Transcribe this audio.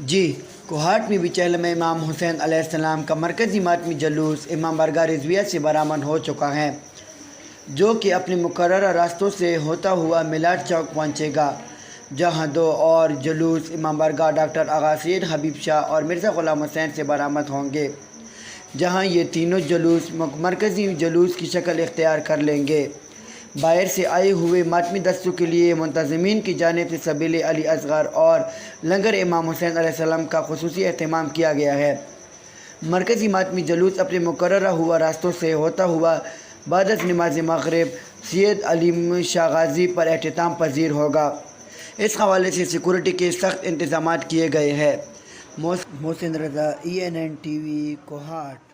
जी कोहाट में बिचैल में इमाम हुसैन अलैहिस्सलाम का मरकज़ी मातमी जलूस इमाम बारगाह रिज़विया से बरामद हो चुका है, जो कि अपने मुकर्रर रास्तों से होता हुआ मिलाद चौक पहुँचेगा, जहाँ दो और जलूस इमाम बारगाह डॉक्टर आगा सैयद हबीब शाह और मिर्ज़ा ग़ुलाम हुसैन से बरामद होंगे, जहाँ ये तीनों जलूस मरकज़ी जलूस की शक्ल इख्तियार कर लेंगे। बाहर से आए हुए मातमी दस्तों के लिए मुंतज़मीन की जानिब से सबील अली असग़र और लंगर इमाम हुसैन अलैहिस्सलाम का खुसूसी एहतमाम किया गया है। मरकज़ी मातमी जलूस अपने मुकर्ररा हुआ रास्तों से होता हुआ बाद नमाज मग़रिब सैयद अली शाह गाज़ी पर एहतिताम पजीर होगा। इस हवाले से सिक्योरिटी के सख्त इंतज़ामात किए गए हैं। मोहसिन रज़ा, ENN TV, कोहाट।